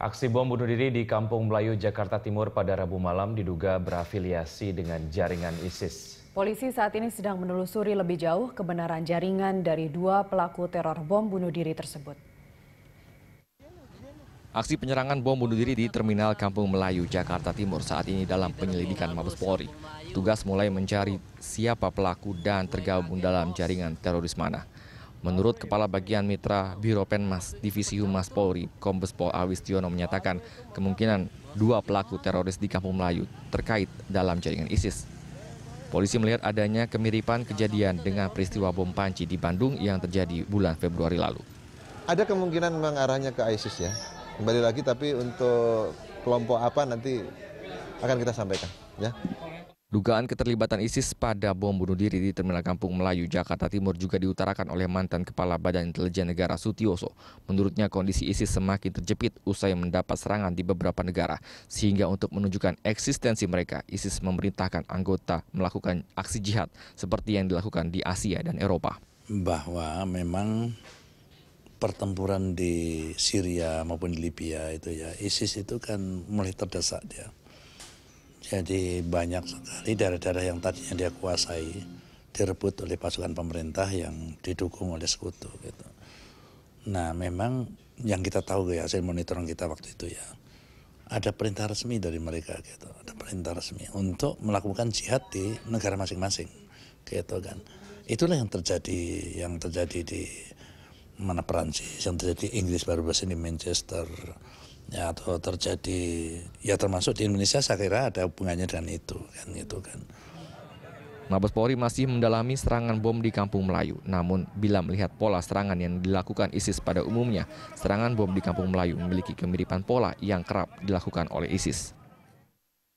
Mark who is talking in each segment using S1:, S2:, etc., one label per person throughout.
S1: Aksi bom bunuh diri di Kampung Melayu, Jakarta Timur pada Rabu malam diduga berafiliasi dengan jaringan ISIS.
S2: Polisi saat ini sedang menelusuri lebih jauh kebenaran jaringan dari dua pelaku teror bom bunuh diri tersebut.
S3: Aksi penyerangan bom bunuh diri di Terminal Kampung Melayu, Jakarta Timur saat ini dalam penyelidikan Mabes Polri. Tugas mulai mencari siapa pelaku dan tergabung dalam jaringan teroris mana. Menurut Kepala Bagian Mitra Biro Penmas Divisi Humas Polri, Kombes Pol Awistiono menyatakan kemungkinan dua pelaku teroris di Kampung Melayu terkait dalam jaringan ISIS. Polisi melihat adanya kemiripan kejadian dengan peristiwa bom panci di Bandung yang terjadi bulan Februari lalu.
S4: Ada kemungkinan mengarahnya ke ISIS ya. Kembali lagi, tapi untuk kelompok apa nanti akan kita sampaikan ya.
S3: Dugaan keterlibatan ISIS pada bom bunuh diri di Terminal Kampung Melayu, Jakarta Timur juga diutarakan oleh mantan Kepala Badan Intelijen Negara Sutioso. Menurutnya kondisi ISIS semakin terjepit usai mendapat serangan di beberapa negara. Sehingga untuk menunjukkan eksistensi mereka, ISIS memerintahkan anggota melakukan aksi jihad seperti yang dilakukan di Asia dan Eropa.
S5: Bahwa memang pertempuran di Syria maupun di Libya itu ya, ISIS itu kan mulai terdesak dia. Jadi banyak sekali daerah-daerah yang tadinya dia kuasai direbut oleh pasukan pemerintah yang didukung oleh sekutu gitu. Nah memang yang kita tahu ya, hasil monitoring kita waktu itu ya, ada perintah resmi dari mereka gitu, ada perintah resmi untuk melakukan jihad di negara masing-masing gitu kan. Itulah yang terjadi di mana Perancis, yang terjadi di Inggris baru-baru ini Manchester. Ya, atau terjadi ya termasuk di Indonesia, saya kira ada hubungannya dengan itu kan.
S3: Mabes Polri masih mendalami serangan bom di Kampung Melayu. Namun bila melihat pola serangan yang dilakukan ISIS pada umumnya, serangan bom di Kampung Melayu memiliki kemiripan pola yang kerap dilakukan oleh ISIS.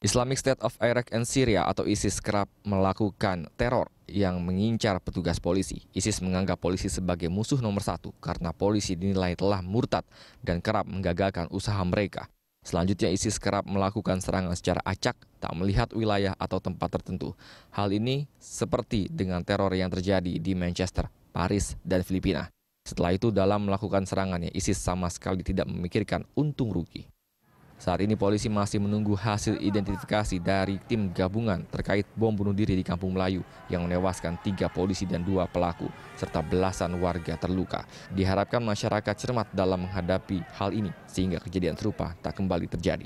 S3: Islamic State of Iraq and Syria atau ISIS kerap melakukan teror yang mengincar petugas polisi. ISIS menganggap polisi sebagai musuh nomor satu karena polisi dinilai telah murtad dan kerap menggagalkan usaha mereka. Selanjutnya ISIS kerap melakukan serangan secara acak, tak melihat wilayah atau tempat tertentu. Hal ini seperti dengan teror yang terjadi di Manchester, Paris, dan Filipina. Setelah itu dalam melakukan serangannya, ISIS sama sekali tidak memikirkan untung rugi. Saat ini polisi masih menunggu hasil identifikasi dari tim gabungan terkait bom bunuh diri di Kampung Melayu yang menewaskan 3 polisi dan 2 pelaku serta belasan warga terluka. Diharapkan masyarakat cermat dalam menghadapi hal ini sehingga kejadian serupa tak kembali terjadi.